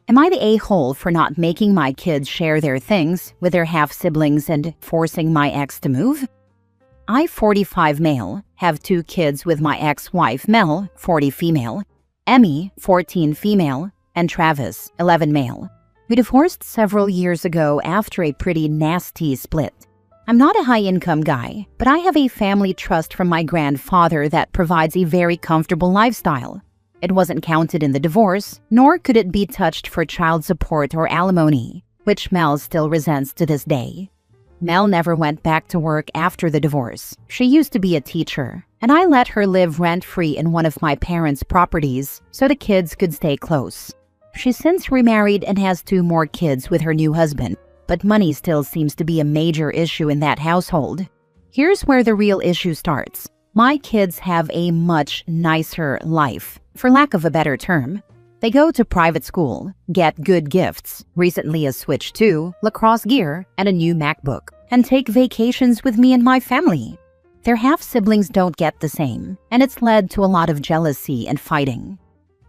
Am I the a-hole for not making my kids share their things with their half-siblings and forcing my ex to move? I, 45 male, have 2 kids with my ex-wife Mel, 40 female, Emmy, 14 female, and Travis, 11 male. We divorced several years ago after a pretty nasty split. I'm not a high-income guy, but I have a family trust from my grandfather that provides a very comfortable lifestyle. It wasn't counted in the divorce, nor could it be touched for child support or alimony, which Mel still resents to this day. Mel never went back to work after the divorce. She used to be a teacher, and I let her live rent-free in one of my parents' properties so the kids could stay close. She's since remarried and has 2 more kids with her new husband, but money still seems to be a major issue in that household. Here's where the real issue starts. My kids have a much nicer life, for lack of a better term. They go to private school, get good gifts, recently a Switch 2, lacrosse gear, and a new MacBook, and take vacations with me and my family. Their half-siblings don't get the same, and it's led to a lot of jealousy and fighting.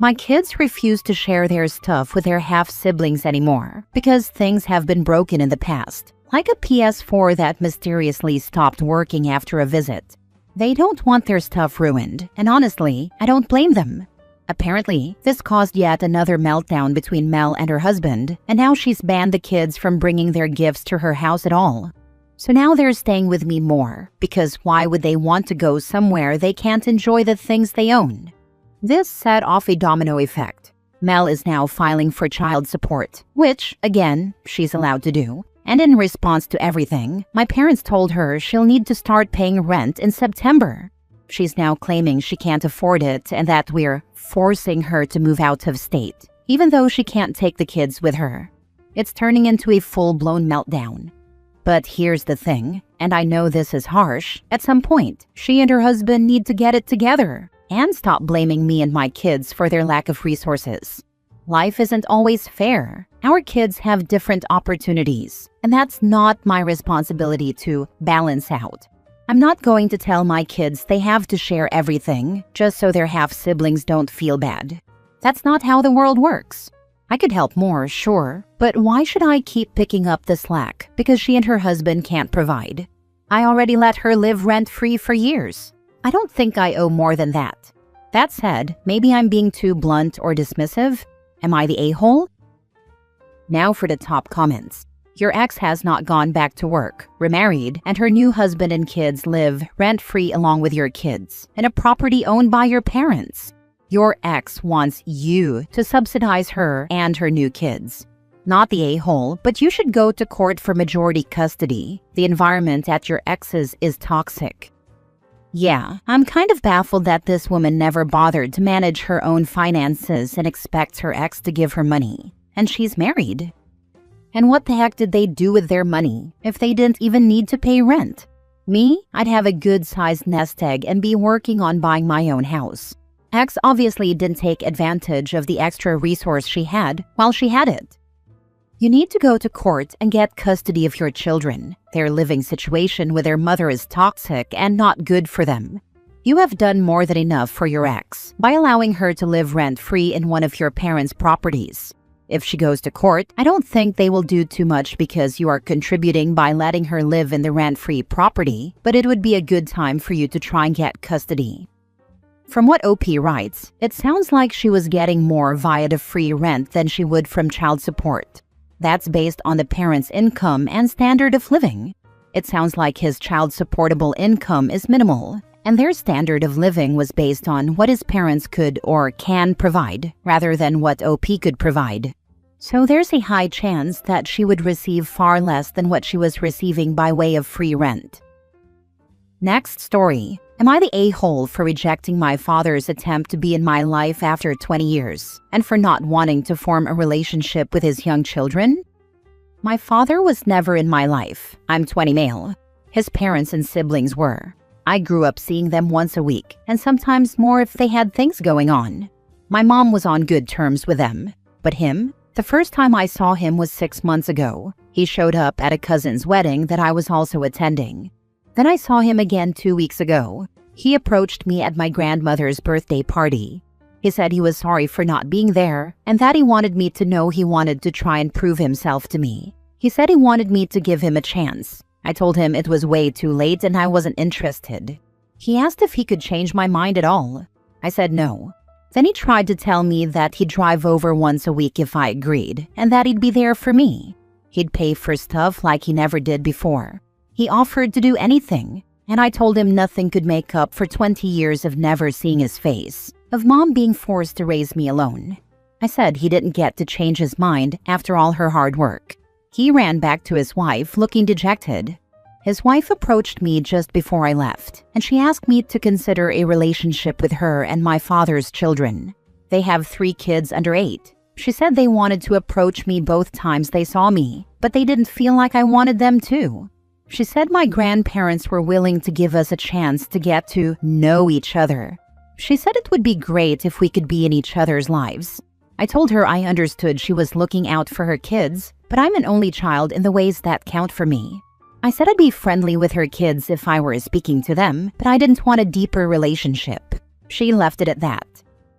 My kids refuse to share their stuff with their half-siblings anymore because things have been broken in the past, like a PS4 that mysteriously stopped working after a visit. They don't want their stuff ruined, and honestly, I don't blame them. Apparently, this caused yet another meltdown between Mel and her husband, and now she's banned the kids from bringing their gifts to her house at all. So now they're staying with me more, because why would they want to go somewhere they can't enjoy the things they own? This set off a domino effect. Mel is now filing for child support, which, again, she's allowed to do. And in response to everything, my parents told her she'll need to start paying rent in September. She's now claiming she can't afford it and that we're forcing her to move out of state, even though she can't take the kids with her. It's turning into a full-blown meltdown. But here's the thing, and I know this is harsh, at some point, she and her husband need to get it together and stop blaming me and my kids for their lack of resources. Life isn't always fair. Our kids have different opportunities, and that's not my responsibility to balance out. I'm not going to tell my kids they have to share everything just so their half-siblings don't feel bad. That's not how the world works. I could help more, sure, but why should I keep picking up the slack because she and her husband can't provide? I already let her live rent-free for years. I don't think I owe more than that. That said, maybe I'm being too blunt or dismissive. Am I the a-hole? Now for the top comments. Your ex has not gone back to work, remarried, and her new husband and kids live rent-free along with your kids in a property owned by your parents. Your ex wants you to subsidize her and her new kids. Not the a-hole, but you should go to court for majority custody. The environment at your ex's is toxic. Yeah, I'm kind of baffled that this woman never bothered to manage her own finances and expects her ex to give her money. And she's married. And what the heck did they do with their money if they didn't even need to pay rent? Me, I'd have a good-sized nest egg and be working on buying my own house. Ex obviously didn't take advantage of the extra resource she had while she had it. You need to go to court and get custody of your children. Their living situation with their mother is toxic and not good for them. You have done more than enough for your ex by allowing her to live rent-free in one of your parents' properties. If she goes to court, I don't think they will do too much because you are contributing by letting her live in the rent-free property, but it would be a good time for you to try and get custody. From what OP writes, it sounds like she was getting more via the free rent than she would from child support. That's based on the parent's income and standard of living. It sounds like his child supportable income is minimal, and their standard of living was based on what his parents could or can provide, rather than what OP could provide. So there's a high chance that she would receive far less than what she was receiving by way of free rent. Next story. Am I the a-hole for rejecting my father's attempt to be in my life after 20 years, and for not wanting to form a relationship with his young children? My father was never in my life. I'm 20 male. His parents and siblings were. I grew up seeing them once a week, and sometimes more if they had things going on. My mom was on good terms with them. But him? The first time I saw him was 6 months ago. He showed up at a cousin's wedding that I was also attending. Then I saw him again 2 weeks ago. He approached me at my grandmother's birthday party. He said he was sorry for not being there and that he wanted me to know he wanted to try and prove himself to me. He said he wanted me to give him a chance. I told him it was way too late and I wasn't interested. He asked if he could change my mind at all. I said no. Then he tried to tell me that he'd drive over once a week if I agreed, and that he'd be there for me. He'd pay for stuff like he never did before. He offered to do anything, and I told him nothing could make up for 20 years of never seeing his face, of Mom being forced to raise me alone. I said he didn't get to change his mind after all her hard work. He ran back to his wife looking dejected. His wife approached me just before I left, and she asked me to consider a relationship with her and my father's children. They have 3 kids under 8. She said they wanted to approach me both times they saw me, but they didn't feel like I wanted them to. She said my grandparents were willing to give us a chance to get to know each other. She said it would be great if we could be in each other's lives. I told her I understood she was looking out for her kids, but I'm an only child in the ways that count for me. I said I'd be friendly with her kids if I were speaking to them, but I didn't want a deeper relationship. She left it at that.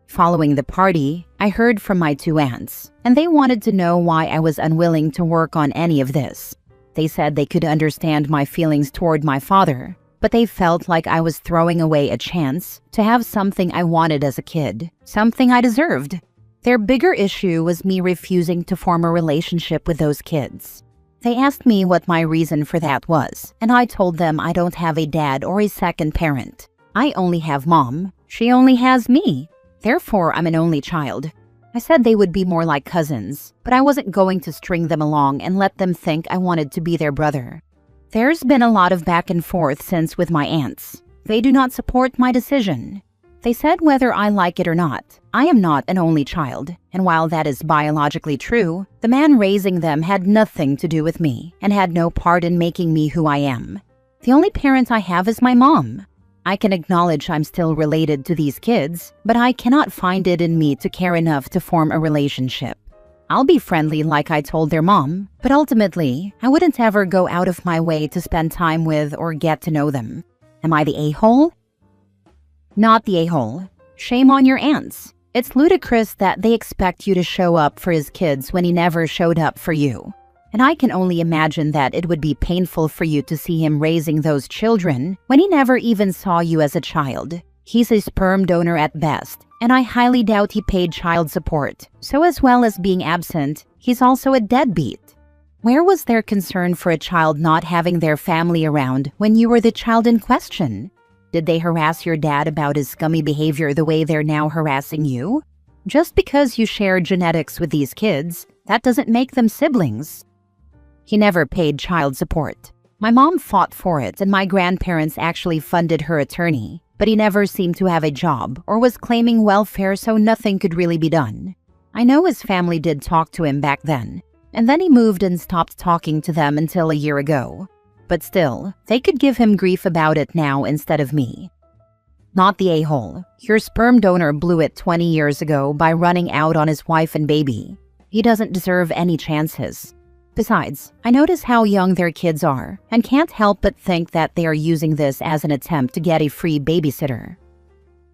Following the party, I heard from my 2 aunts, and they wanted to know why I was unwilling to work on any of this. They said they could understand my feelings toward my father, but they felt like I was throwing away a chance to have something I wanted as a kid, something I deserved. Their bigger issue was me refusing to form a relationship with those kids. They asked me what my reason for that was, and I told them I don't have a dad or a second parent. I only have Mom. She only has me. Therefore, I'm an only child. I said they would be more like cousins, but I wasn't going to string them along and let them think I wanted to be their brother. There's been a lot of back and forth since with my aunts. They do not support my decision. They said whether I like it or not, I am not an only child, and while that is biologically true, the man raising them had nothing to do with me and had no part in making me who I am. The only parent I have is my mom. I can acknowledge I'm still related to these kids, but I cannot find it in me to care enough to form a relationship. I'll be friendly like I told their mom, but ultimately, I wouldn't ever go out of my way to spend time with or get to know them. Am I the a-hole? Not the a-hole. Shame on your aunts. It's ludicrous that they expect you to show up for his kids when he never showed up for you. And I can only imagine that it would be painful for you to see him raising those children when he never even saw you as a child. He's a sperm donor at best, and I highly doubt he paid child support. So as well as being absent, he's also a deadbeat. Where was their concern for a child not having their family around when you were the child in question? Did they harass your dad about his scummy behavior the way they're now harassing you? Just because you share genetics with these kids, that doesn't make them siblings. He never paid child support. My mom fought for it, and my grandparents actually funded her attorney, but he never seemed to have a job or was claiming welfare, so nothing could really be done. I know his family did talk to him back then, and then he moved and stopped talking to them until a year ago. But still, they could give him grief about it now instead of me. Not the a-hole. Your sperm donor blew it 20 years ago by running out on his wife and baby. He doesn't deserve any chances. Besides, I notice how young their kids are and can't help but think that they are using this as an attempt to get a free babysitter.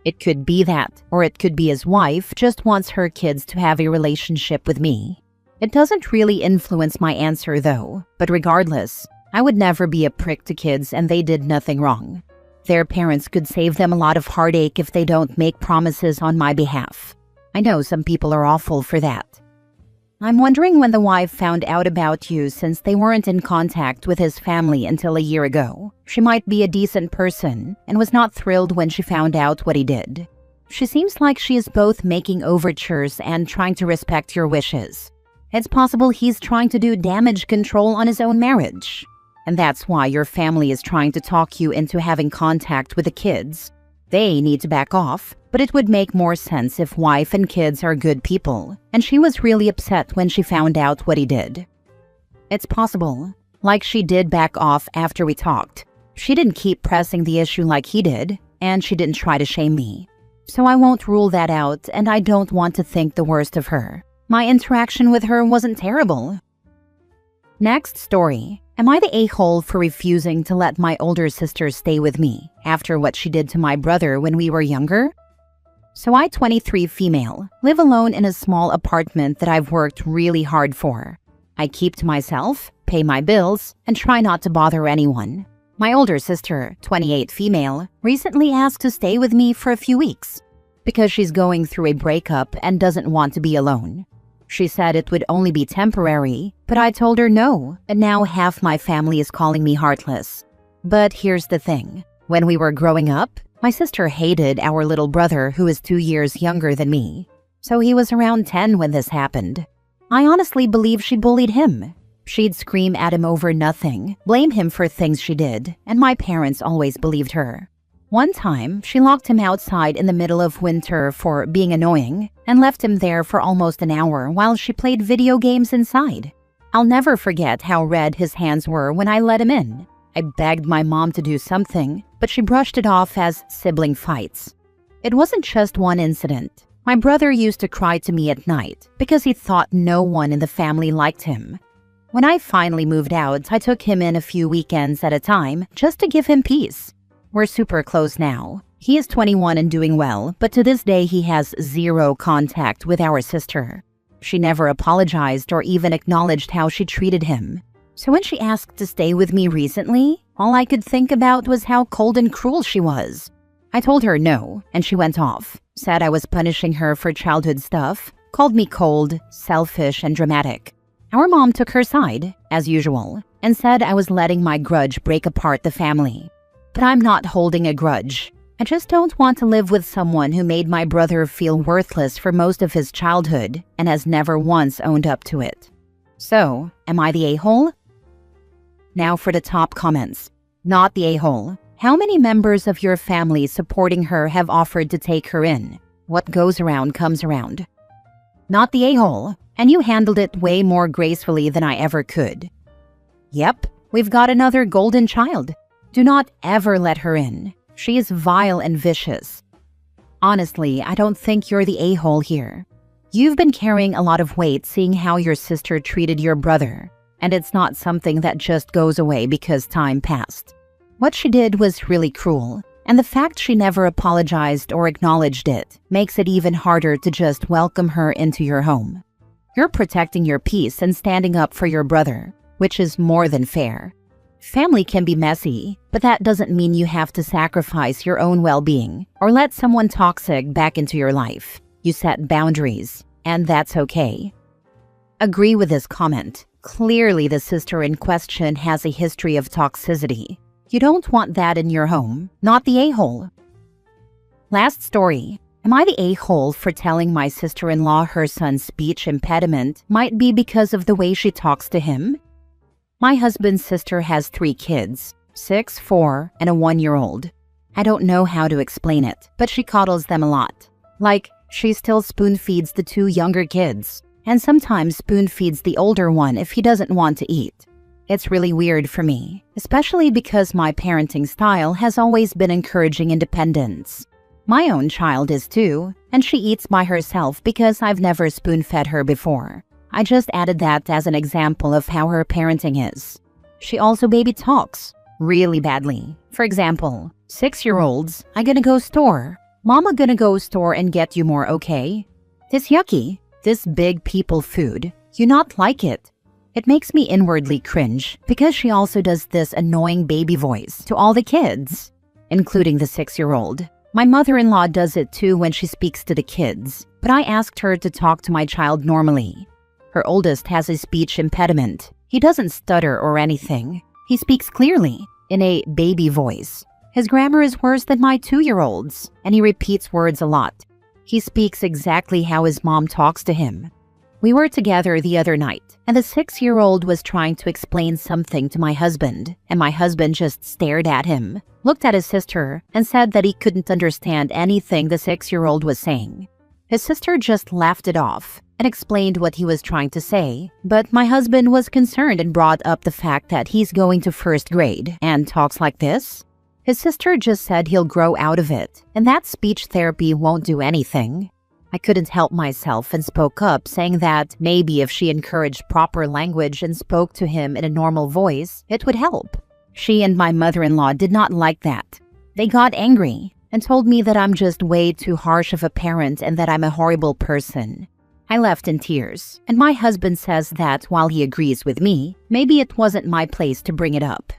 It could be that, or it could be his wife just wants her kids to have a relationship with me. It doesn't really influence my answer though, but regardless, I would never be a prick to kids and they did nothing wrong. Their parents could save them a lot of heartache if they don't make promises on my behalf. I know some people are awful for that. I'm wondering when the wife found out about you since they weren't in contact with his family until a year ago. She might be a decent person and was not thrilled when she found out what he did. She seems like she is both making overtures and trying to respect your wishes. It's possible he's trying to do damage control on his own marriage. And that's why your family is trying to talk you into having contact with the kids. They need to back off, but it would make more sense if wife and kids are good people, and she was really upset when she found out what he did. It's possible, like she did back off after we talked. She didn't keep pressing the issue like he did, and she didn't try to shame me. So I won't rule that out, and I don't want to think the worst of her. My interaction with her wasn't terrible. Next story. Am I the a-hole for refusing to let my older sister stay with me after what she did to my brother when we were younger? So I, 23 female, live alone in a small apartment that I've worked really hard for. I keep to myself, pay my bills, and try not to bother anyone. My older sister, 28 female, recently asked to stay with me for a few weeks because she's going through a breakup and doesn't want to be alone. She said it would only be temporary, but I told her no, and now half my family is calling me heartless. But here's the thing. When we were growing up, my sister hated our little brother who is 2 years younger than me. So he was around 10 when this happened. I honestly believe she bullied him. She'd scream at him over nothing, blame him for things she did, and my parents always believed her. One time, she locked him outside in the middle of winter for being annoying and left him there for almost an hour while she played video games inside. I'll never forget how red his hands were when I let him in. I begged my mom to do something, but she brushed it off as sibling fights. It wasn't just one incident. My brother used to cry to me at night because he thought no one in the family liked him. When I finally moved out, I took him in a few weekends at a time just to give him peace. We're super close now. He is 21 and doing well, but to this day he has zero contact with our sister. She never apologized or even acknowledged how she treated him. So when she asked to stay with me recently, all I could think about was how cold and cruel she was. I told her no, and she went off, said I was punishing her for childhood stuff, called me cold, selfish, and dramatic. Our mom took her side, as usual, and said I was letting my grudge break apart the family. But I'm not holding a grudge. I just don't want to live with someone who made my brother feel worthless for most of his childhood and has never once owned up to it. So, am I the a-hole? Now for the top comments. Not the a-hole. How many members of your family supporting her have offered to take her in? What goes around comes around. Not the a-hole. And you handled it way more gracefully than I ever could. Yep, we've got another golden child. Do not ever let her in. She is vile and vicious. Honestly, I don't think you're the a-hole here. You've been carrying a lot of weight seeing how your sister treated your brother, and it's not something that just goes away because time passed. What she did was really cruel, and the fact she never apologized or acknowledged it makes it even harder to just welcome her into your home. You're protecting your peace and standing up for your brother, which is more than fair. Family can be messy, but that doesn't mean you have to sacrifice your own well-being or let someone toxic back into your life. You set boundaries, and that's okay. Agree with this comment. Clearly, the sister in question has a history of toxicity. You don't want that in your home, not the a-hole. Last story. Am I the a-hole for telling my sister-in-law her son's speech impediment might be because of the way she talks to him? My husband's sister has 3 kids, 6, 4, and a 1-year-old. I don't know how to explain it, but she coddles them a lot. Like, she still spoon-feeds the 2 younger kids, and sometimes spoon-feeds the older one if he doesn't want to eat. It's really weird for me, especially because my parenting style has always been encouraging independence. My own child is too, and she eats by herself because I've never spoon-fed her before. I just added that as an example of how her parenting is. She also baby talks, really badly. For example, 6-year-olds, I gonna go store. Mama gonna go store and get you more, okay? This yucky, this big people food, you not like it. It makes me inwardly cringe because she also does this annoying baby voice to all the kids, including the 6-year-old. My mother-in-law does it too when she speaks to the kids, but I asked her to talk to my child normally. Her oldest has a speech impediment. He doesn't stutter or anything. He speaks clearly, in a baby voice. His grammar is worse than my 2-year-old's, and he repeats words a lot. He speaks exactly how his mom talks to him. We were together the other night, and the 6-year-old was trying to explain something to my husband, and my husband just stared at him, looked at his sister, and said that he couldn't understand anything the 6-year-old was saying. His sister just laughed it off and explained what he was trying to say, but my husband was concerned and brought up the fact that he's going to 1st grade and talks like this. His sister just said he'll grow out of it, and that speech therapy won't do anything. I couldn't help myself and spoke up, saying that maybe if she encouraged proper language and spoke to him in a normal voice, it would help. She and my mother-in-law did not like that. They got angry, and told me that I'm just way too harsh of a parent and that I'm a horrible person. I left in tears, and my husband says that while he agrees with me, maybe it wasn't my place to bring it up.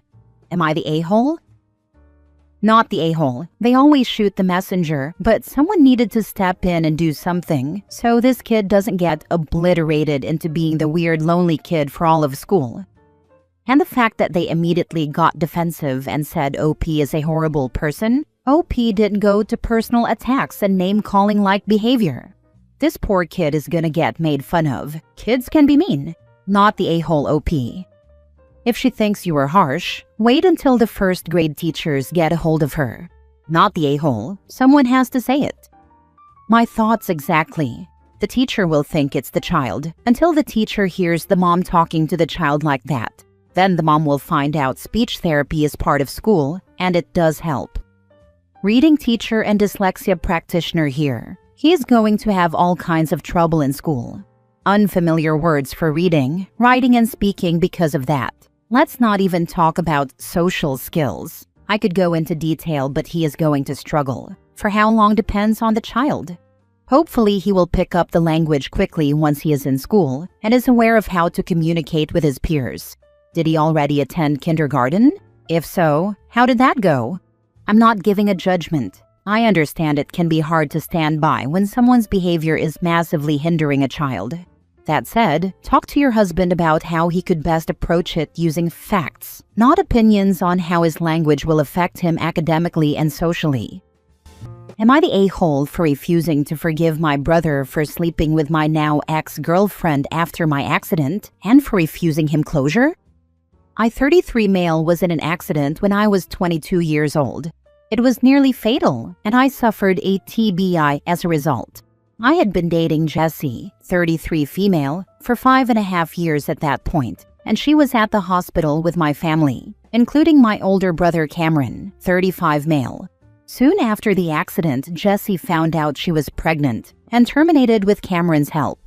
Am I the a-hole? Not the a-hole. They always shoot the messenger, but someone needed to step in and do something, so this kid doesn't get obliterated into being the weird, lonely kid for all of school. And the fact that they immediately got defensive and said OP is a horrible person, OP didn't go to personal attacks and name-calling like behavior. This poor kid is gonna get made fun of. Kids can be mean, not the a-hole OP. If she thinks you are harsh, wait until the first grade teachers get a hold of her. Not the a-hole. Someone has to say it. My thoughts exactly. The teacher will think it's the child until the teacher hears the mom talking to the child like that. Then the mom will find out speech therapy is part of school, and it does help. Reading teacher and dyslexia practitioner here. He is going to have all kinds of trouble in school. Unfamiliar words for reading, writing, and speaking because of that. Let's not even talk about social skills. I could go into detail, but he is going to struggle. For how long depends on the child. Hopefully, he will pick up the language quickly once he is in school and is aware of how to communicate with his peers. Did he already attend kindergarten? If so, how did that go? I'm not giving a judgment. I understand it can be hard to stand by when someone's behavior is massively hindering a child. That said, talk to your husband about how he could best approach it using facts, not opinions on how his language will affect him academically and socially. Am I the a-hole for refusing to forgive my brother for sleeping with my now ex-girlfriend after my accident and for refusing him closure? I, 33 male, was in an accident when I was 22 years old. It was nearly fatal, and I suffered a TBI as a result. I had been dating Jessie, 33 female, for 5.5 years at that point, and she was at the hospital with my family, including my older brother Cameron, 35 male. Soon after the accident, Jessie found out she was pregnant and terminated with Cameron's help.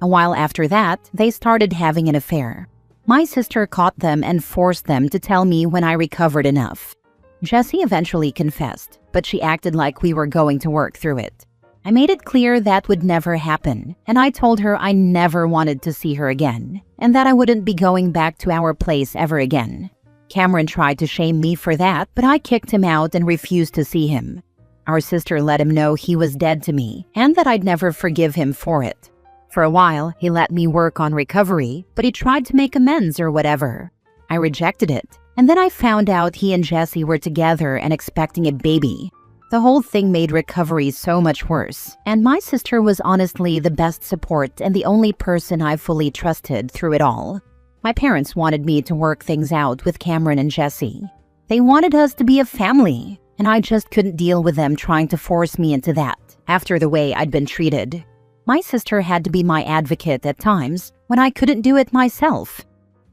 A while after that, they started having an affair. My sister caught them and forced them to tell me when I recovered enough. Jessie eventually confessed, but she acted like we were going to work through it. I made it clear that would never happen, and I told her I never wanted to see her again, and that I wouldn't be going back to our place ever again. Cameron tried to shame me for that, but I kicked him out and refused to see him. Our sister let him know he was dead to me, and that I'd never forgive him for it. For a while, he let me work on recovery, but he tried to make amends or whatever. I rejected it, and then I found out he and Jessie were together and expecting a baby. The whole thing made recovery so much worse, and my sister was honestly the best support and the only person I fully trusted through it all. My parents wanted me to work things out with Cameron and Jessie. They wanted us to be a family, and I just couldn't deal with them trying to force me into that, after the way I'd been treated. My sister had to be my advocate at times when I couldn't do it myself.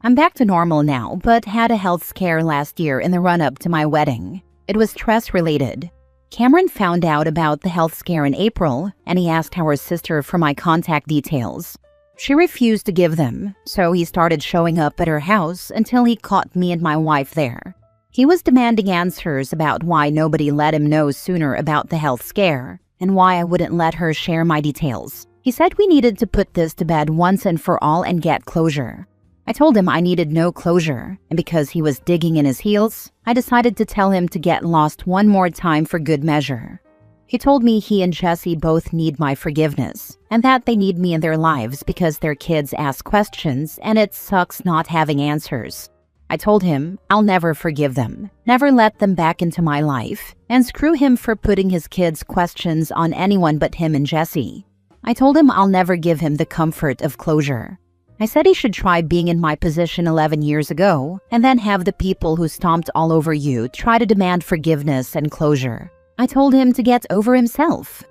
I'm back to normal now, but had a health scare last year in the run-up to my wedding. It was stress-related. Cameron found out about the health scare in April, and he asked our sister for my contact details. She refused to give them, so he started showing up at her house until he caught me and my wife there. He was demanding answers about why nobody let him know sooner about the health scare, and why I wouldn't let her share my details. He said we needed to put this to bed once and for all and get closure. I told him I needed no closure, and because he was digging in his heels, I decided to tell him to get lost one more time for good measure. He told me he and Jessie both need my forgiveness, and that they need me in their lives because their kids ask questions and it sucks not having answers. I told him I'll never forgive them, never let them back into my life, and screw him for putting his kids' questions on anyone but him and Jessie. I told him I'll never give him the comfort of closure. I said he should try being in my position 11 years ago, and then have the people who stomped all over you try to demand forgiveness and closure. I told him to get over himself.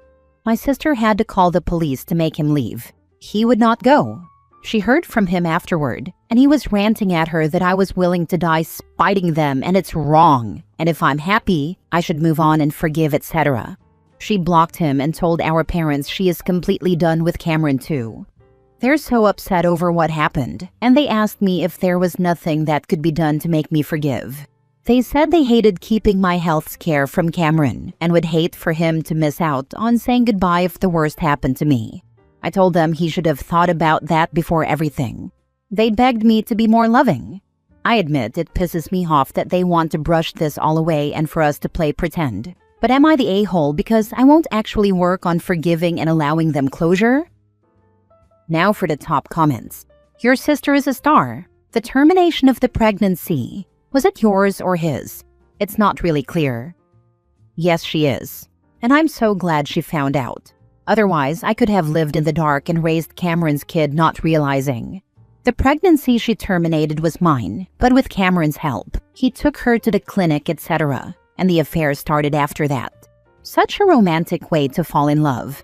My sister had to call the police to make him leave. He would not go. She heard from him afterward, and he was ranting at her that I was willing to die spiting them and it's wrong, and if I'm happy, I should move on and forgive, etc. She blocked him and told our parents she is completely done with Cameron too. They're so upset over what happened, and they asked me if there was nothing that could be done to make me forgive. They said they hated keeping my health scare from Cameron and would hate for him to miss out on saying goodbye if the worst happened to me. I told them he should have thought about that before everything. They begged me to be more loving. I admit it pisses me off that they want to brush this all away and for us to play pretend. But am I the a-hole because I won't actually work on forgiving and allowing them closure? Now for the top comments. Your sister is a star. The termination of the pregnancy. Was it yours or his? It's not really clear. Yes, she is. And I'm so glad she found out. Otherwise, I could have lived in the dark and raised Cameron's kid not realizing. The pregnancy she terminated was mine, but with Cameron's help. He took her to the clinic, etc., and the affair started after that. Such a romantic way to fall in love.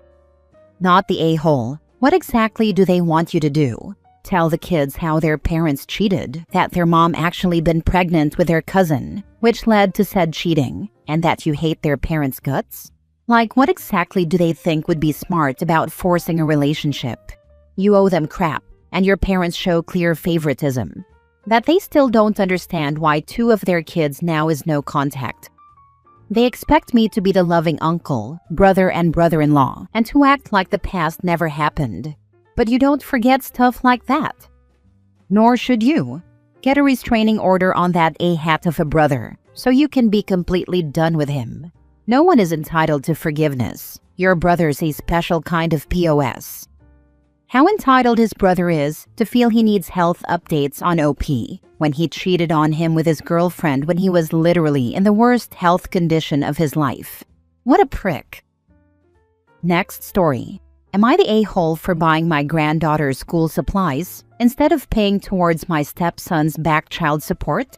Not the a-hole. What exactly do they want you to do? Tell the kids how their parents cheated, that their mom actually been pregnant with their cousin, which led to said cheating, and that you hate their parents' guts? Like, what exactly do they think would be smart about forcing a relationship? You owe them crap, and your parents show clear favoritism. That they still don't understand why 2 of their kids now is no contact. They expect me to be the loving uncle, brother, and brother-in-law, and to act like the past never happened. But you don't forget stuff like that. Nor should you. Get a restraining order on that a-hat of a brother, so you can be completely done with him. No one is entitled to forgiveness. Your brother's a special kind of POS. How entitled his brother is to feel he needs health updates on OP when he cheated on him with his girlfriend when he was literally in the worst health condition of his life. What a prick. Next story. Am I the a-hole for buying my granddaughter's school supplies instead of paying towards my stepson's back child support?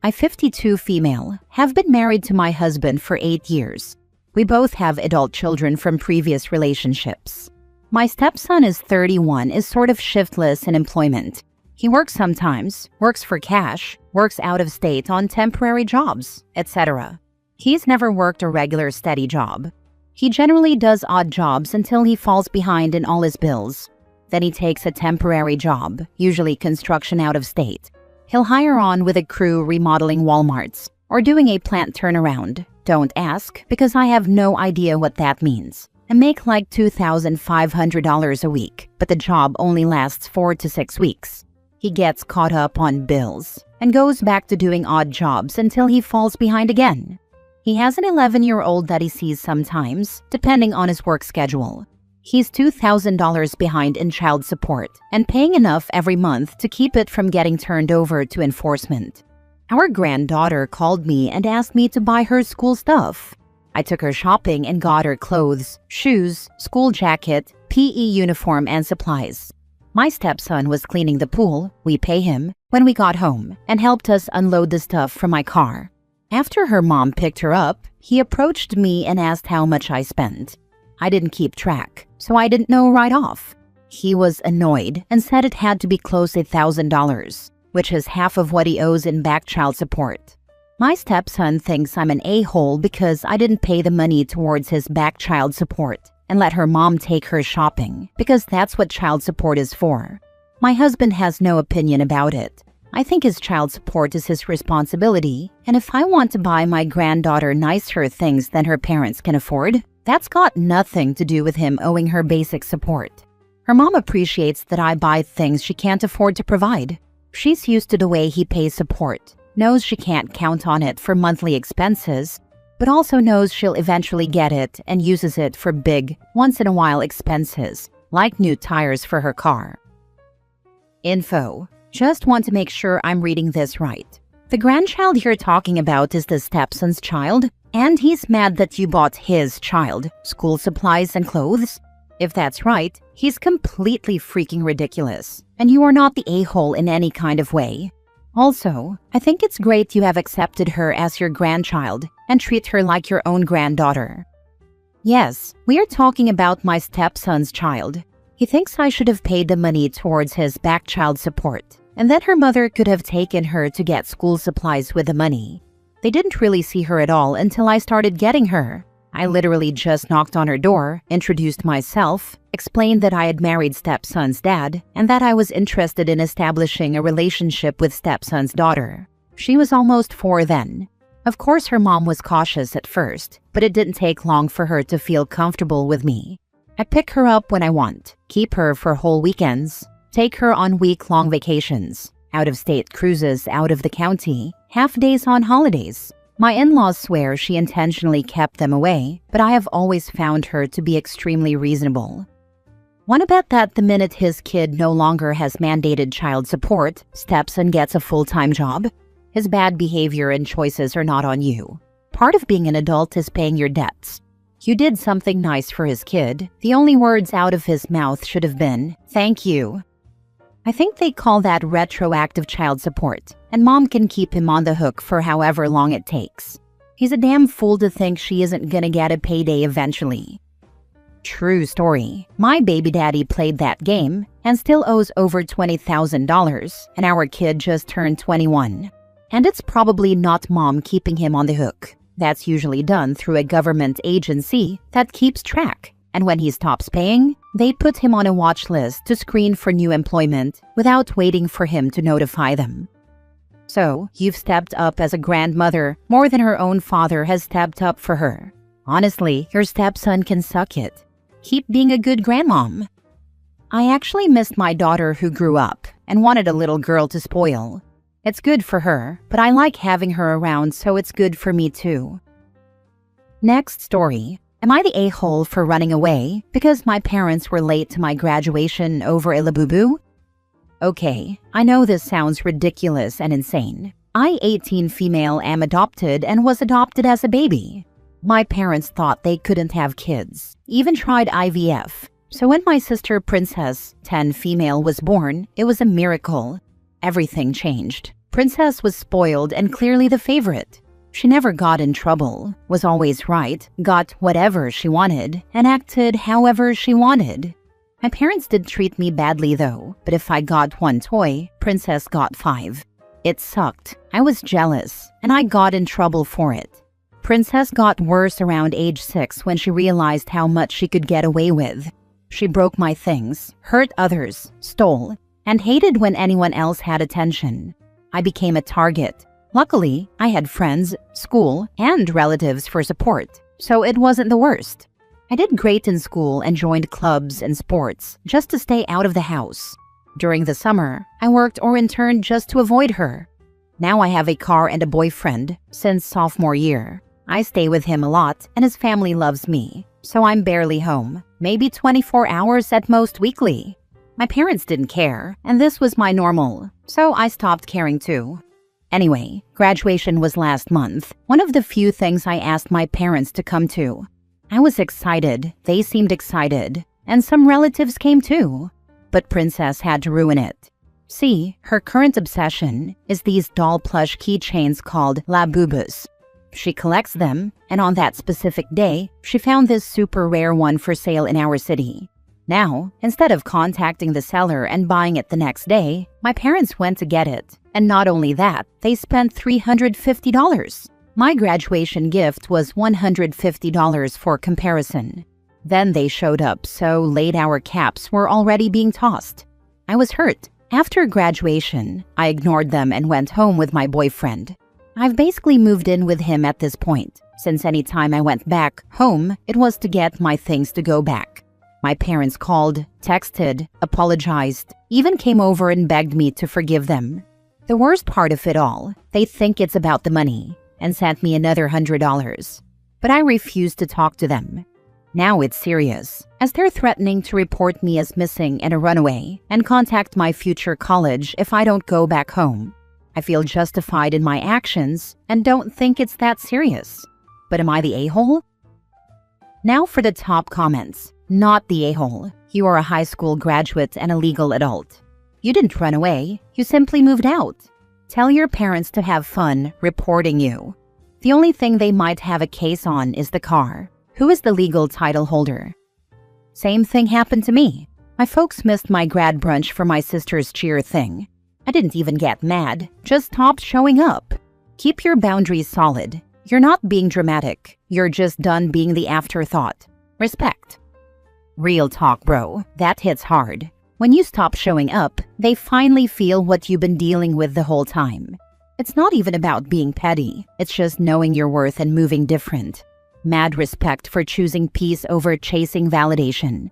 I'm 52 female, have been married to my husband for 8 years. We both have adult children from previous relationships. My stepson is 31, is sort of shiftless in employment. He works sometimes, works for cash, works out of state on temporary jobs, etc. He's never worked a regular steady job. He generally does odd jobs until he falls behind in all his bills. Then he takes a temporary job, usually construction out of state. He'll hire on with a crew remodeling Walmarts or doing a plant turnaround. Don't ask, because I have no idea what that means. And make like $2,500 a week, but the job only lasts 4 to 6 weeks. He gets caught up on bills and goes back to doing odd jobs until he falls behind again. He has an 11-year-old that he sees sometimes, depending on his work schedule. He's $2,000 behind in child support and paying enough every month to keep it from getting turned over to enforcement. Our granddaughter called me and asked me to buy her school stuff. I took her shopping and got her clothes, shoes, school jacket, PE uniform, and supplies. My stepson was cleaning the pool, we pay him, when we got home and helped us unload the stuff from my car. After her mom picked her up, he approached me and asked how much I spent. I didn't keep track, so I didn't know right off. He was annoyed and said it had to be close to $1,000, which is half of what he owes in back child support. My stepson thinks I'm an a-hole because I didn't pay the money towards his back child support and let her mom take her shopping, because that's what child support is for. My husband has no opinion about it. I think his child support is his responsibility, and if I want to buy my granddaughter nicer things than her parents can afford, that's got nothing to do with him owing her basic support. Her mom appreciates that I buy things she can't afford to provide. She's used to the way he pays support, knows she can't count on it for monthly expenses, but also knows she'll eventually get it and uses it for big, once-in-a-while expenses, like new tires for her car. Info. Just want to make sure I'm reading this right. The grandchild you're talking about is the stepson's child, and he's mad that you bought his child school supplies and clothes? If that's right, he's completely freaking ridiculous, and you are not the a-hole in any kind of way. Also, I think it's great you have accepted her as your grandchild and treat her like your own granddaughter. Yes, we are talking about my stepson's child. He thinks I should have paid the money towards his back child support, and that her mother could have taken her to get school supplies with the money. They didn't really see her at all until I started getting her. I literally just knocked on her door, introduced myself, explained that I had married stepson's dad, and that I was interested in establishing a relationship with stepson's daughter. She was almost 4 then. Of course, her mom was cautious at first, but it didn't take long for her to feel comfortable with me. I pick her up when I want, keep her for whole weekends, take her on week-long vacations, out-of-state cruises out of the county, half-days on holidays. My in-laws swear she intentionally kept them away, but I have always found her to be extremely reasonable. Wanna bet that the minute his kid no longer has mandated child support, steps and gets a full-time job? His bad behavior and choices are not on you. Part of being an adult is paying your debts. You did something nice for his kid. The only words out of his mouth should have been, "Thank you." I think they call that retroactive child support, and mom can keep him on the hook for however long it takes. He's a damn fool to think she isn't gonna get a payday eventually. True story. My baby daddy played that game and still owes over $20,000, and our kid just turned 21. And it's probably not mom keeping him on the hook. That's usually done through a government agency that keeps track. And when he stops paying, they put him on a watch list to screen for new employment without waiting for him to notify them. So, you've stepped up as a grandmother more than her own father has stepped up for her. Honestly, your stepson can suck it. Keep being a good grandmom. I actually missed my daughter who grew up and wanted a little girl to spoil. It's good for her, but I like having her around, so it's good for me too. Next story. Am I the a-hole for running away because my parents were late to my graduation over a labubu? Okay, I know this sounds ridiculous and insane. I, 18 female, am adopted and was adopted as a baby. My parents thought they couldn't have kids, even tried IVF. So when my sister Princess, 10 female, was born, it was a miracle. Everything changed. Princess was spoiled and clearly the favorite. She never got in trouble, was always right, got whatever she wanted, and acted however she wanted. My parents did treat me badly though, but if I got 1 toy, Princess got 5. It sucked. I was jealous, and I got in trouble for it. Princess got worse around age 6 when she realized how much she could get away with. She broke my things, hurt others, stole, and hated when anyone else had attention. I became a target. Luckily, I had friends, school, and relatives for support, so it wasn't the worst. I did great in school and joined clubs and sports just to stay out of the house. During the summer, I worked or interned just to avoid her. Now I have a car and a boyfriend since sophomore year. I stay with him a lot and his family loves me, so I'm barely home, maybe 24 hours at most weekly. My parents didn't care, and this was my normal, so I stopped caring too. Anyway, graduation was last month, one of the few things I asked my parents to come to. I was excited, they seemed excited, and some relatives came too. But Princess had to ruin it. See, her current obsession is these doll plush keychains called labubus. She collects them, and on that specific day, she found this super rare one for sale in our city. Now, instead of contacting the seller and buying it the next day, my parents went to get it. And not only that, they spent $350. My graduation gift was $150 for comparison. Then they showed up, so late hour caps were already being tossed. I was hurt. After graduation, I ignored them and went home with my boyfriend. I've basically moved in with him at this point, since any time I went back home, it was to get my things to go back. My parents called, texted, apologized, even came over and begged me to forgive them. The worst part of it all, they think it's about the money and sent me another $100. But I refused to talk to them. Now it's serious, as they're threatening to report me as missing and a runaway and contact my future college if I don't go back home. I feel justified in my actions and don't think it's that serious. But am I the a-hole? Now for the top comments. Not the a-hole. You are a high school graduate and a legal adult. You didn't run away, you simply moved out. Tell your parents to have fun reporting you. The only thing they might have a case on is the car. Who is the legal title holder? Same thing happened to me. My folks missed my grad brunch for my sister's cheer thing. I didn't even get mad, just stopped showing up. Keep your boundaries solid. You're not being dramatic, you're just done being the afterthought. Respect. Real talk, bro, that hits hard. When you stop showing up, they finally feel what you've been dealing with the whole time. It's not even about being petty. It's just knowing your worth and moving different. Mad respect for choosing peace over chasing validation.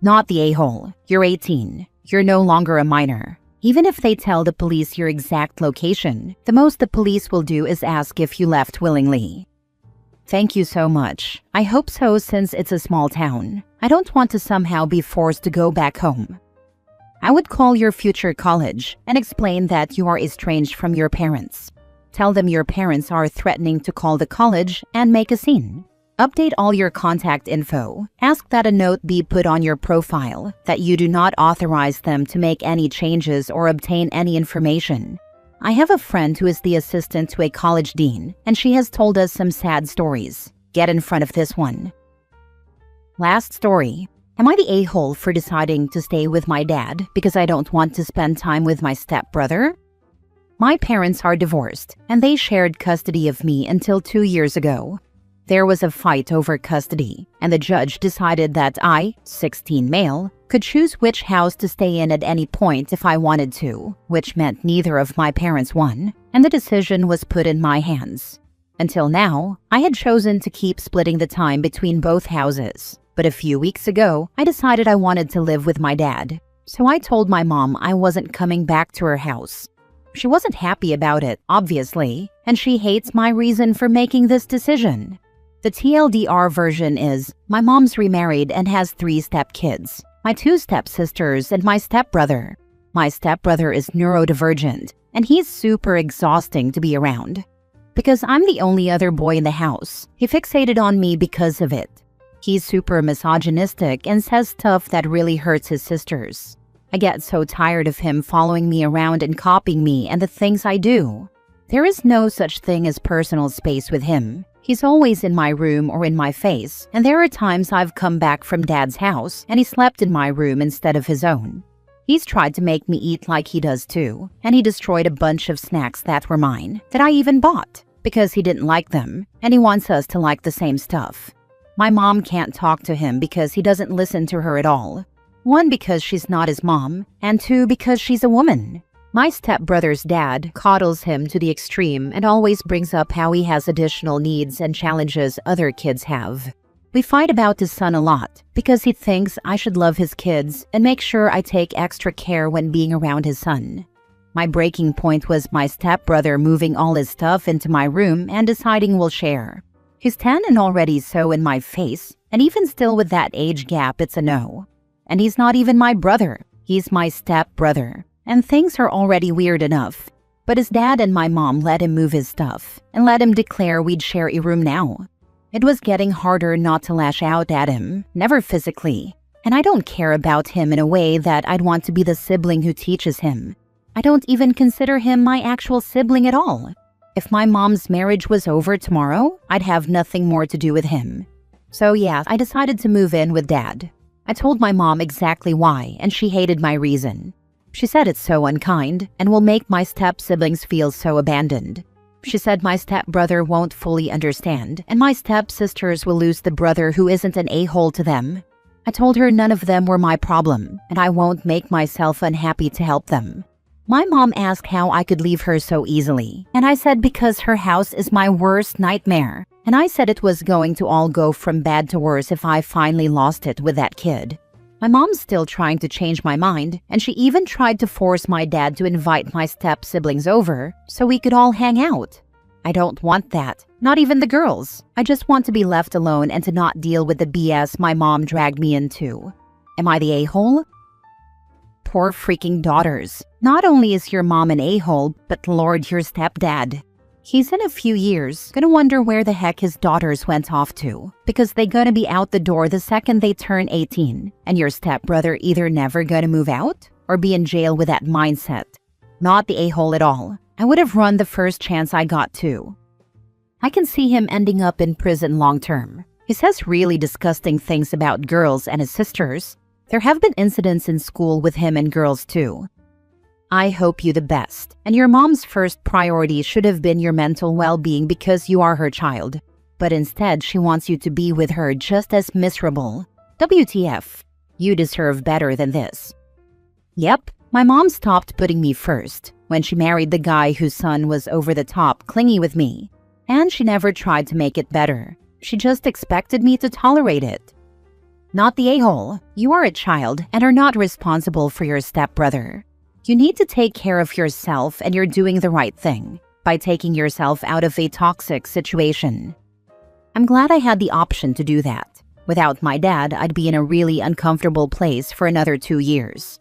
Not the a-hole. You're 18. You're no longer a minor. Even if they tell the police your exact location, the most the police will do is ask if you left willingly. Thank you so much. I hope so since it's a small town. I don't want to somehow be forced to go back home. I would call your future college and explain that you are estranged from your parents. Tell them your parents are threatening to call the college and make a scene. Update all your contact info. Ask that a note be put on your profile that you do not authorize them to make any changes or obtain any information. I have a friend who is the assistant to a college dean, and she has told us some sad stories. Get in front of this one. Last story. Am I the a-hole for deciding to stay with my dad because I don't want to spend time with my stepbrother? My parents are divorced, and they shared custody of me until 2 years ago. There was a fight over custody, and the judge decided that I, 16 male, could choose which house to stay in at any point if I wanted to, which meant neither of my parents won, and the decision was put in my hands. Until now, I had chosen to keep splitting the time between both houses, but a few weeks ago, I decided I wanted to live with my dad. So I told my mom I wasn't coming back to her house. She wasn't happy about it, obviously, and she hates my reason for making this decision. The TLDR version is, my mom's remarried and has 3 stepkids, my 2 stepsisters and my stepbrother. My stepbrother is neurodivergent, and he's super exhausting to be around. Because I'm the only other boy in the house, he fixated on me because of it. He's super misogynistic and says stuff that really hurts his sisters. I get so tired of him following me around and copying me and the things I do. There is no such thing as personal space with him. He's always in my room or in my face, and there are times I've come back from Dad's house and he slept in my room instead of his own. He's tried to make me eat like he does too, and he destroyed a bunch of snacks that were mine, that I even bought, because he didn't like them, and he wants us to like the same stuff. My mom can't talk to him because he doesn't listen to her at all. 1, because she's not his mom, and 2, because she's a woman. My stepbrother's dad coddles him to the extreme and always brings up how he has additional needs and challenges other kids have. We fight about his son a lot because he thinks I should love his kids and make sure I take extra care when being around his son. My breaking point was my stepbrother moving all his stuff into my room and deciding we'll share. He's 10 and already so in my face, and even still with that age gap, it's a no. And he's not even my brother, he's my stepbrother. And things are already weird enough. But his dad and my mom let him move his stuff and let him declare we'd share a room now. It was getting harder not to lash out at him, never physically. And I don't care about him in a way that I'd want to be the sibling who teaches him. I don't even consider him my actual sibling at all. If my mom's marriage was over tomorrow, I'd have nothing more to do with him. So yeah, I decided to move in with Dad. I told my mom exactly why, and she hated my reason. She said it's so unkind and will make my step-siblings feel so abandoned. She said my stepbrother won't fully understand, and my step-sisters will lose the brother who isn't an a-hole to them. I told her none of them were my problem, and I won't make myself unhappy to help them. My mom asked how I could leave her so easily, and I said because her house is my worst nightmare. And I said it was going to all go from bad to worse if I finally lost it with that kid. My mom's still trying to change my mind, and she even tried to force my dad to invite my step-siblings over so we could all hang out. I don't want that, not even the girls. I just want to be left alone and to not deal with the BS my mom dragged me into. Am I the a-hole? Poor freaking daughters. Not only is your mom an a-hole, but Lord, your stepdad. He's in a few years gonna wonder where the heck his daughters went off to, because they gonna be out the door the second they turn 18, and your stepbrother either never gonna move out or be in jail with that mindset. Not the a-hole at all. I would have run the first chance I got to. I can see him ending up in prison long term. He says really disgusting things about girls and his sisters. There have been incidents in school with him and girls too. I hope you the best, and your mom's first priority should have been your mental well-being because you are her child. But instead, she wants you to be with her just as miserable. WTF. You deserve better than this. Yep, my mom stopped putting me first. when she married the guy whose son was over the top clingy with me. And she never tried to make it better. She just expected me to tolerate it. Not the a-hole. You are a child and are not responsible for your stepbrother. You need to take care of yourself, and you're doing the right thing by taking yourself out of a toxic situation. I'm glad I had the option to do that. Without my dad, I'd be in a really uncomfortable place for another 2 years.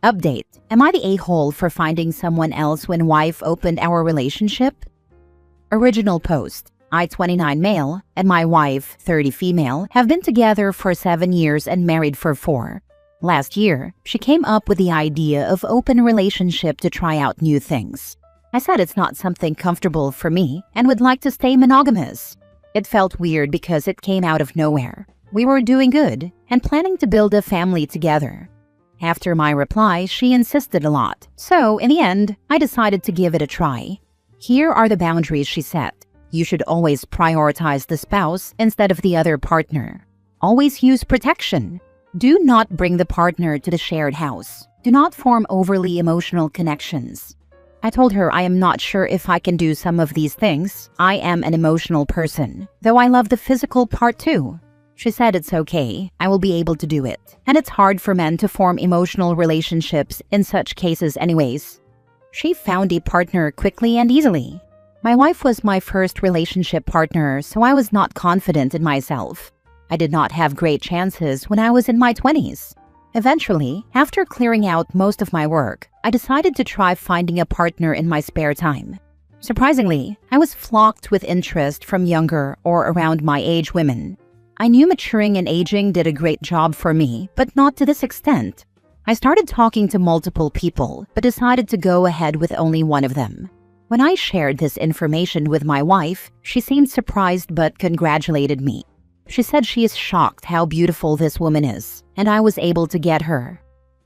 Update. Am I the a-hole for finding someone else when wife opened our relationship? Original post. I, 29 male, and my wife, 30 female, have been together for 7 years and married for 4. Last year, she came up with the idea of open relationship to try out new things. I said it's not something comfortable for me and would like to stay monogamous. It felt weird because it came out of nowhere. We were doing good and planning to build a family together. After my reply, she insisted a lot. So, in the end, I decided to give it a try. Here are the boundaries she set. You should always prioritize the spouse instead of the other partner. Always use protection. Do not bring the partner to the shared house. Do not form overly emotional connections. I told her I am not sure if I can do some of these things. I am an emotional person, though I love the physical part too. She said it's okay, I will be able to do it. And it's hard for men to form emotional relationships in such cases anyways. She found a partner quickly and easily. My wife was my first relationship partner, so I was not confident in myself. I did not have great chances when I was in my 20s. Eventually, after clearing out most of my work, I decided to try finding a partner in my spare time. Surprisingly, I was flocked with interest from younger or around my age women. I knew maturing and aging did a great job for me, but not to this extent. I started talking to multiple people, but decided to go ahead with only one of them. When I shared this information with my wife, she seemed surprised but congratulated me. She said she is shocked how beautiful this woman is, and I was able to get her.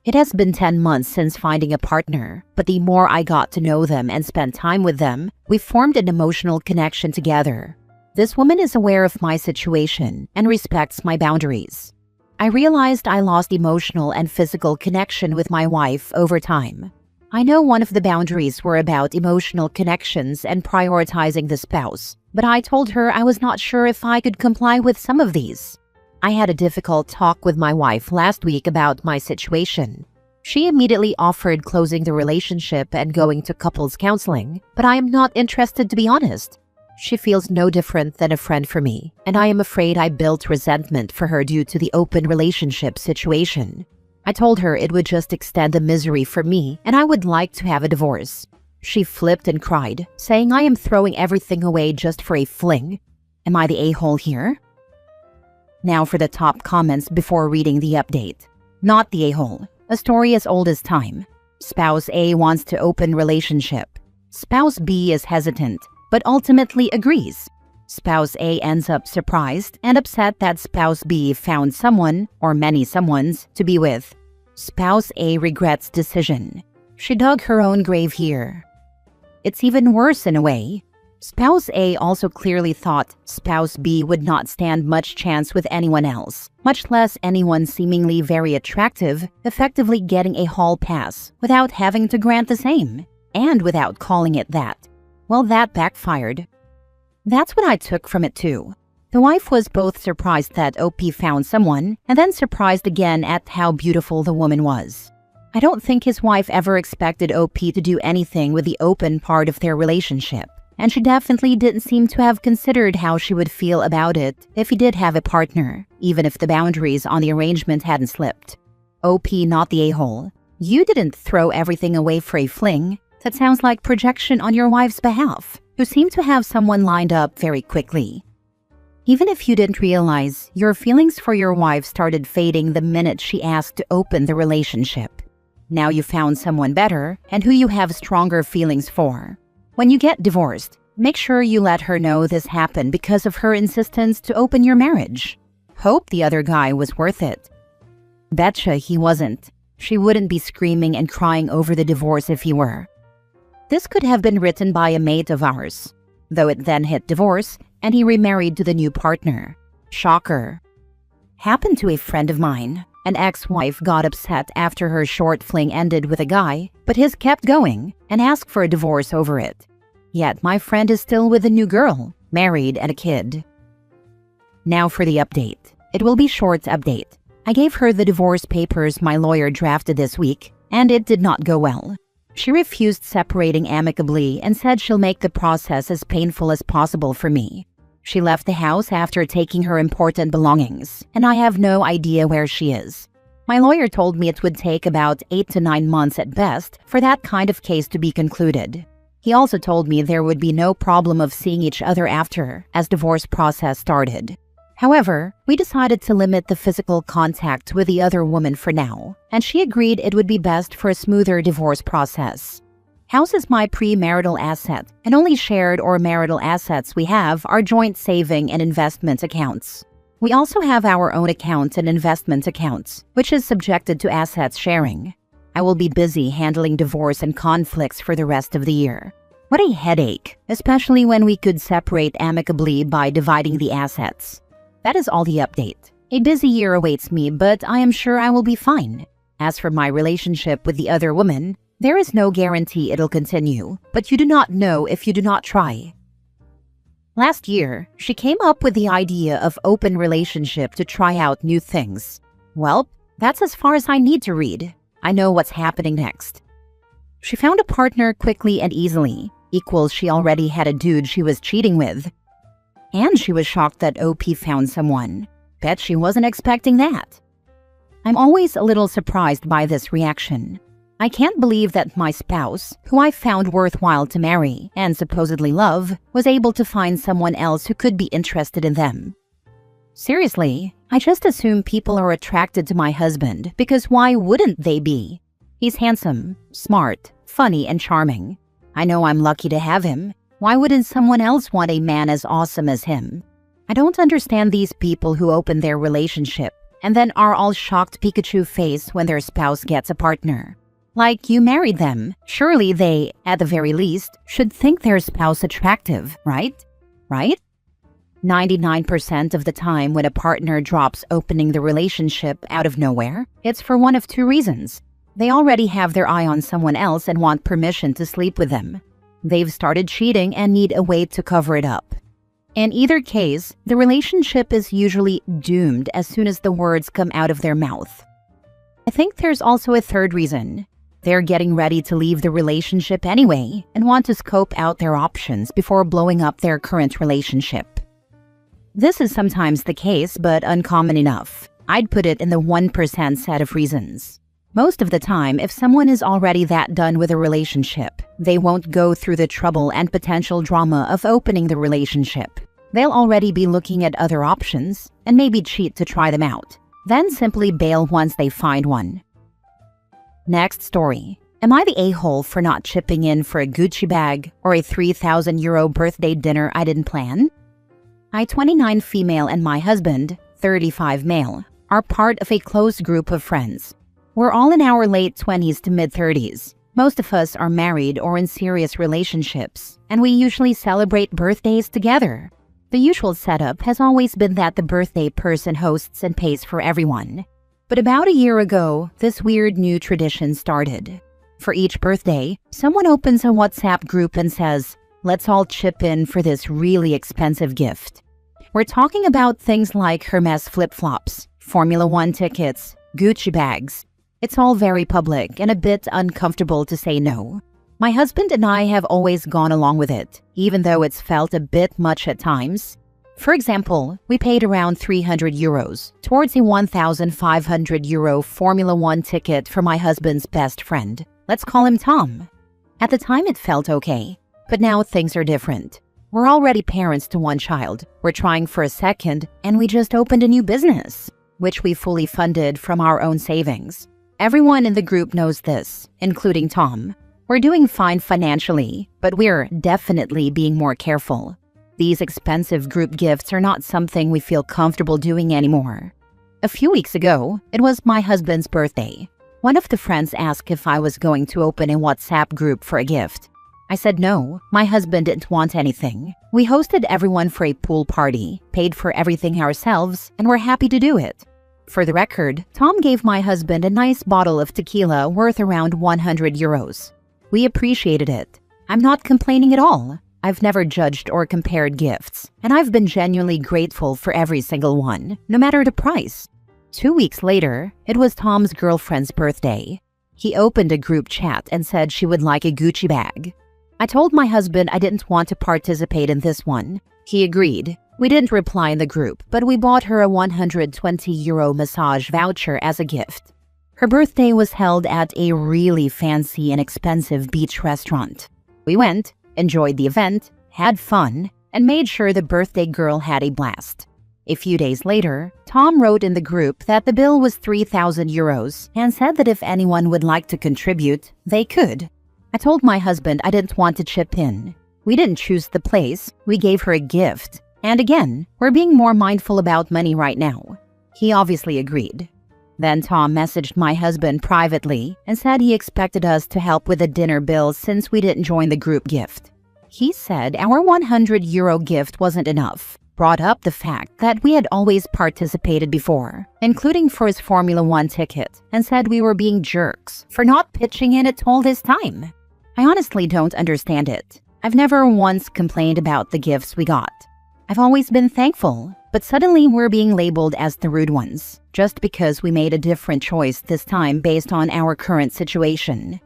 It has been 10 months since finding a partner, but the more I got to know them and spent time with them, we formed an emotional connection together. This woman is aware of my situation and respects my boundaries. I realized I lost emotional and physical connection with my wife over time. I know one of the boundaries were about emotional connections and prioritizing the spouse, but I told her I was not sure if I could comply with some of these. I had a difficult talk with my wife last week about my situation. She immediately offered closing the relationship and going to couples counseling, but I am not interested, to be honest. She feels no different than a friend for me, and I am afraid I built resentment for her due to the open relationship situation. I told her it would just extend the misery for me and I would like to have a divorce. She flipped and cried, saying I am throwing everything away just for a fling. Am I the a-hole here? Now for the top comments before reading the update. Not the a-hole. A story as old as time. Spouse A wants to open relationship. Spouse B is hesitant, but ultimately agrees. Spouse A ends up surprised and upset that spouse B found someone, or many someones, to be with. Spouse A regrets decision. She dug her own grave here. It's even worse in a way. Spouse A also clearly thought spouse B would not stand much chance with anyone else, much less anyone seemingly very attractive, effectively getting a hall pass without having to grant the same, and without calling it that. Well, that backfired. That's what I took from it too. The wife was both surprised that OP found someone, and then surprised again at how beautiful the woman was. I don't think his wife ever expected OP to do anything with the open part of their relationship, and she definitely didn't seem to have considered how she would feel about it if he did have a partner, even if the boundaries on the arrangement hadn't slipped. OP, not the a-hole. You didn't throw everything away for a fling. That sounds like projection on your wife's behalf, who seemed to have someone lined up very quickly. Even if you didn't realize, your feelings for your wife started fading the minute she asked to open the relationship. Now you found someone better and who you have stronger feelings for. When you get divorced, make sure you let her know this happened because of her insistence to open your marriage. Hope the other guy was worth it. Betcha he wasn't. She wouldn't be screaming and crying over the divorce if he were. This could have been written by a mate of ours, though it then hit divorce and he remarried to the new partner. Shocker. Happened to a friend of mine. An ex-wife got upset after her short fling ended with a guy, but his kept going and asked for a divorce over it. Yet my friend is still with a new girl, married and a kid. Now for the update. It will be short update. I gave her the divorce papers my lawyer drafted this week, and it did not go well. She refused separating amicably and said she'll make the process as painful as possible for me. She left the house after taking her important belongings, and I have no idea where she is. My lawyer told me it would take about 8 to 9 months at best for that kind of case to be concluded. He also told me there would be no problem of seeing each other after, as divorce process started. However, we decided to limit the physical contact with the other woman for now, and she agreed it would be best for a smoother divorce process. House is my premarital asset, and only shared or marital assets we have are joint saving and investment accounts. We also have our own account and investment accounts, which is subjected to assets sharing. I will be busy handling divorce and conflicts for the rest of the year. What a headache, especially when we could separate amicably by dividing the assets. That is all the update. A busy year awaits me, but I am sure I will be fine. As for my relationship with the other woman, there is no guarantee it'll continue, but you do not know if you do not try. Last year, she came up with the idea of open relationship to try out new things. Well, that's as far as I need to read. I know what's happening next. She found a partner quickly and easily, equals she already had a dude she was cheating with. And she was shocked that OP found someone. Bet she wasn't expecting that. I'm always a little surprised by this reaction. I can't believe that my spouse, who I found worthwhile to marry and supposedly love, was able to find someone else who could be interested in them. Seriously, I just assume people are attracted to my husband because why wouldn't they be? He's handsome, smart, funny, and charming. I know I'm lucky to have him. Why wouldn't someone else want a man as awesome as him? I don't understand these people who open their relationship and then are all shocked Pikachu face when their spouse gets a partner. Like, you married them. Surely they, at the very least, should think their spouse attractive, right? Right? 99% of the time when a partner drops opening the relationship out of nowhere, it's for one of two reasons. They already have their eye on someone else and want permission to sleep with them. They've started cheating and need a way to cover it up. In either case, the relationship is usually doomed as soon as the words come out of their mouth. I think there's also a third reason. They're getting ready to leave the relationship anyway and want to scope out their options before blowing up their current relationship. This is sometimes the case, but uncommon enough. I'd put it in the 1% set of reasons. Most of the time, if someone is already that done with a relationship, they won't go through the trouble and potential drama of opening the relationship. They'll already be looking at other options and maybe cheat to try them out, then simply bail once they find one. Next story. Am I the a-hole for not chipping in for a Gucci bag or a €3,000 birthday dinner I didn't plan? I, 29 female, and my husband, 35 male, are part of a close group of friends. We're all in our late 20s to mid-30s. Most of us are married or in serious relationships, and we usually celebrate birthdays together. The usual setup has always been that the birthday person hosts and pays for everyone. But about a year ago, this weird new tradition started. For each birthday, someone opens a WhatsApp group and says, "Let's all chip in for this really expensive gift." We're talking about things like Hermes flip-flops, Formula One tickets, Gucci bags. It's all very public and a bit uncomfortable to say no. My husband and I have always gone along with it, even though it's felt a bit much at times. For example, we paid around €300 towards a €1,500 Formula One ticket for my husband's best friend. Let's call him Tom. At the time it felt okay, but now things are different. We're already parents to one child, we're trying for a second, and we just opened a new business, which we fully funded from our own savings. Everyone in the group knows this, including Tom. We're doing fine financially, but we're definitely being more careful. These expensive group gifts are not something we feel comfortable doing anymore. A few weeks ago, it was my husband's birthday. One of the friends asked if I was going to open a WhatsApp group for a gift. I said no, my husband didn't want anything. We hosted everyone for a pool party, paid for everything ourselves, and we're happy to do it. For the record, Tom gave my husband a nice bottle of tequila worth around 100 euros. We appreciated it. I'm not complaining at all. I've never judged or compared gifts, and I've been genuinely grateful for every single one, no matter the price. 2 weeks later, it was Tom's girlfriend's birthday. He opened a group chat and said she would like a Gucci bag. I told my husband I didn't want to participate in this one. He agreed. We didn't reply in the group, but we bought her a 120 euro massage voucher as a gift. Her birthday was held at a really fancy and expensive beach restaurant. We went, enjoyed the event, had fun, and made sure the birthday girl had a blast. A few days later, Tom wrote in the group that the bill was 3,000 euros and said that if anyone would like to contribute, they could. I told my husband I didn't want to chip in. We didn't choose the place, we gave her a gift. And again, we're being more mindful about money right now. He obviously agreed. Then Tom messaged my husband privately and said he expected us to help with the dinner bill since we didn't join the group gift. He said our 100 euro gift wasn't enough, brought up the fact that we had always participated before, including for his Formula 1 ticket, and said we were being jerks for not pitching in at all this time. I honestly don't understand it. I've never once complained about the gifts we got. I've always been thankful, but suddenly we're being labeled as the rude ones, just because we made a different choice this time based on our current situation.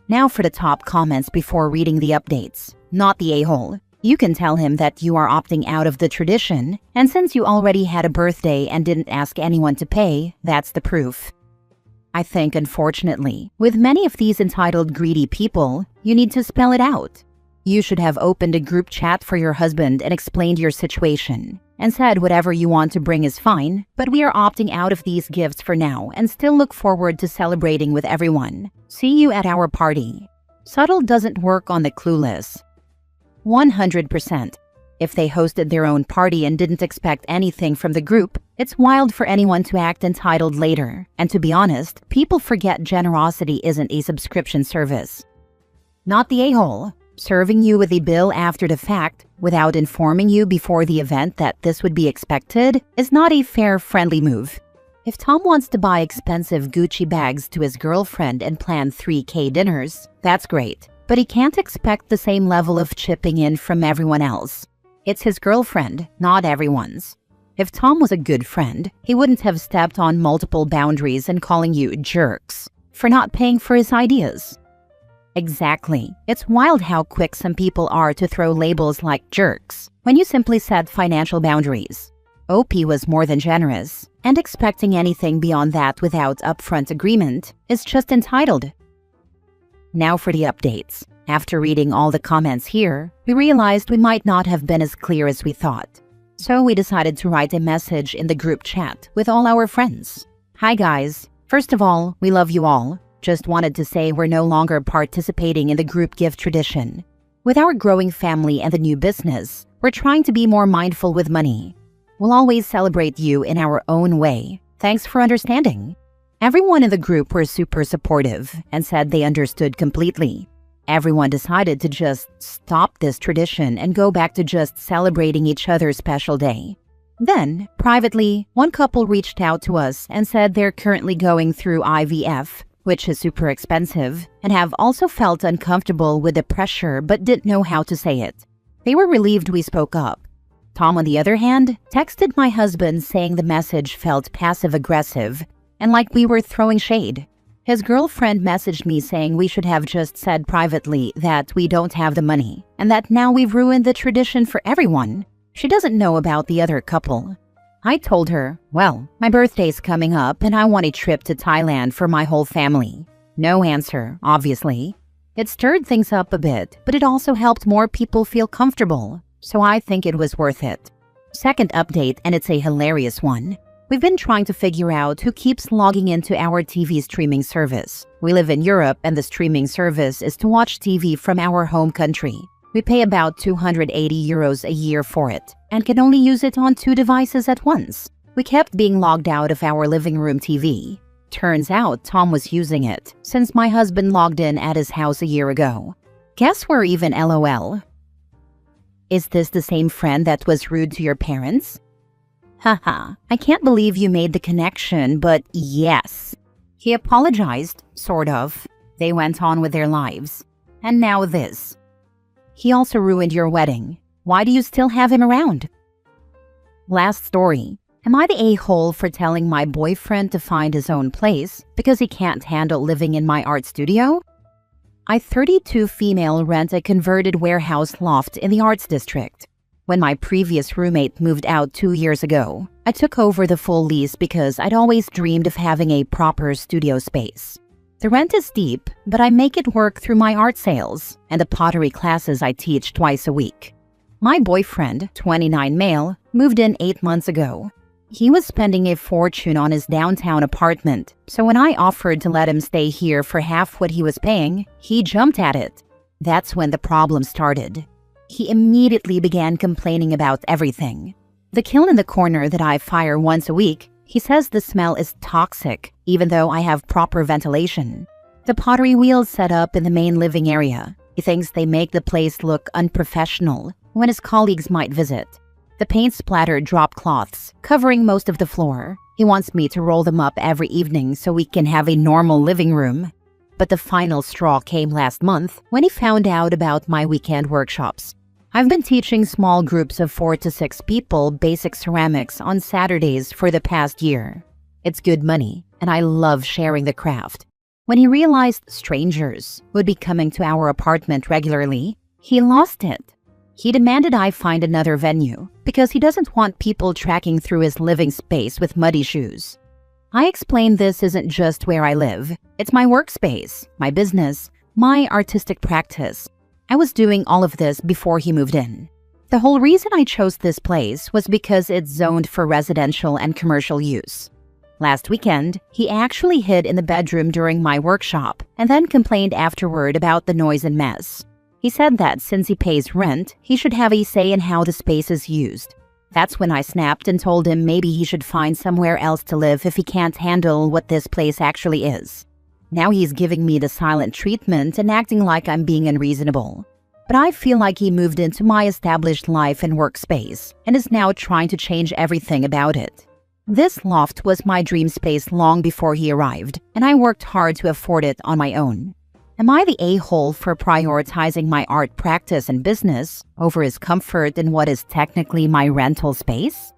Now for the top comments before reading the updates. Not the a-hole. You can tell him that you are opting out of the tradition, and since you already had a birthday and didn't ask anyone to pay, that's the proof. I think, unfortunately, with many of these entitled greedy people, you need to spell it out. You should have opened a group chat for your husband and explained your situation, and said whatever you want to bring is fine, but we are opting out of these gifts for now and still look forward to celebrating with everyone. See you at our party. Subtle doesn't work on the clueless. 100%. If they hosted their own party and didn't expect anything from the group, it's wild for anyone to act entitled later. And to be honest, people forget generosity isn't a subscription service. Not the a-hole. Serving you with a bill after the fact, without informing you before the event that this would be expected, is not a fair, friendly move. If Tom wants to buy expensive Gucci bags to his girlfriend and plan 3K dinners, that's great. But he can't expect the same level of chipping in from everyone else. It's his girlfriend, not everyone's. If Tom was a good friend, he wouldn't have stepped on multiple boundaries and calling you jerks for not paying for his ideas. Exactly. It's wild how quick some people are to throw labels like jerks when you simply set financial boundaries. OP was more than generous, and expecting anything beyond that without upfront agreement is just entitled. Now for the updates. After reading all the comments here, we realized we might not have been as clear as we thought. So we decided to write a message in the group chat with all our friends. Hi guys. First of all, we love you all. Just wanted to say we're no longer participating in the group gift tradition. With our growing family and the new business, we're trying to be more mindful with money. We'll always celebrate you in our own way. Thanks for understanding. Everyone in the group were super supportive and said they understood completely. Everyone decided to just stop this tradition and go back to just celebrating each other's special day. Then, privately, one couple reached out to us and said they're currently going through IVF, which is super expensive, and have also felt uncomfortable with the pressure but didn't know how to say it. They were relieved we spoke up. Tom, on the other hand, texted my husband saying the message felt passive-aggressive and like we were throwing shade. His girlfriend messaged me saying we should have just said privately that we don't have the money and that now we've ruined the tradition for everyone. She doesn't know about the other couple. I told her, well, my birthday's coming up and I want a trip to Thailand for my whole family. No answer, obviously. It stirred things up a bit, but it also helped more people feel comfortable, so I think it was worth it. Second update, and it's a hilarious one. We've been trying to figure out who keeps logging into our TV streaming service. We live in Europe and the streaming service is to watch TV from our home country. We pay about 280 euros a year for it and can only use it on 2 devices at once. We kept being logged out of our living room TV. Turns out Tom was using it since my husband logged in at his house a year ago. Guess we're even LOL. Is this the same friend that was rude to your parents? Haha, I can't believe you made the connection, but yes. He apologized, sort of. They went on with their lives. And now this. He also ruined your wedding. Why do you still have him around? Last story. Am I the a-hole for telling my boyfriend to find his own place because he can't handle living in my art studio? I, 32 female, rent a converted warehouse loft in the arts district. When my previous roommate moved out 2 years ago, I took over the full lease because I'd always dreamed of having a proper studio space. The rent is steep, but I make it work through my art sales and the pottery classes I teach twice a week. My boyfriend, 29 male, moved in 8 months ago. He was spending a fortune on his downtown apartment, so when I offered to let him stay here for half what he was paying, he jumped at it. That's when the problem started. He immediately began complaining about everything. The kiln in the corner that I fire once a week, he says the smell is toxic, even though I have proper ventilation. The pottery wheels set up in the main living area. He thinks they make the place look unprofessional when his colleagues might visit. The paint splattered drop cloths, covering most of the floor. He wants me to roll them up every evening so we can have a normal living room. But the final straw came last month when he found out about my weekend workshops. I've been teaching small groups of 4 to 6 people basic ceramics on Saturdays for the past year. It's good money, and I love sharing the craft. When he realized strangers would be coming to our apartment regularly, he lost it. He demanded I find another venue because he doesn't want people tracking through his living space with muddy shoes. I explained this isn't just where I live. It's my workspace, my business, my artistic practice. I was doing all of this before he moved in. The whole reason I chose this place was because it's zoned for residential and commercial use. Last weekend, he actually hid in the bedroom during my workshop and then complained afterward about the noise and mess. He said that since he pays rent, he should have a say in how the space is used. That's when I snapped and told him maybe he should find somewhere else to live if he can't handle what this place actually is. Now he's giving me the silent treatment and acting like I'm being unreasonable. But I feel like he moved into my established life and workspace and is now trying to change everything about it. This loft was my dream space long before he arrived, and I worked hard to afford it on my own. Am I the a-hole for prioritizing my art practice and business over his comfort in what is technically my rental space?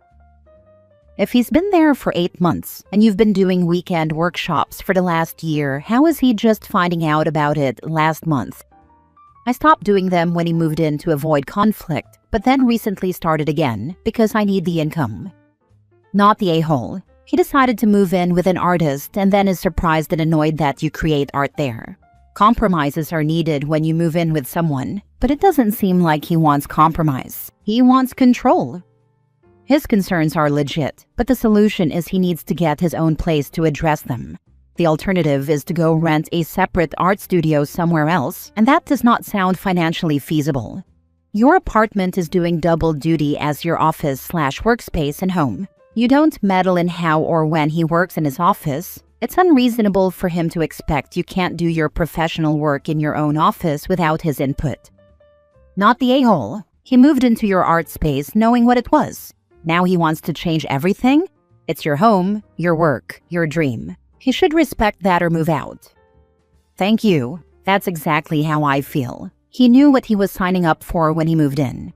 If he's been there for 8 months and you've been doing weekend workshops for the last year, how is he just finding out about it last month? I stopped doing them when he moved in to avoid conflict, but then recently started again because I need the income. Not the a-hole. He decided to move in with an artist and then is surprised and annoyed that you create art there. Compromises are needed when you move in with someone, but it doesn't seem like he wants compromise. He wants control. His concerns are legit, but the solution is he needs to get his own place to address them. The alternative is to go rent a separate art studio somewhere else, and that does not sound financially feasible. Your apartment is doing double duty as your office/workspace and home. You don't meddle in how or when he works in his office. It's unreasonable for him to expect you can't do your professional work in your own office without his input. Not the a-hole. He moved into your art space knowing what it was. Now he wants to change everything? It's your home, your work, your dream. He should respect that or move out. Thank you. That's exactly how I feel. He knew what he was signing up for when he moved in.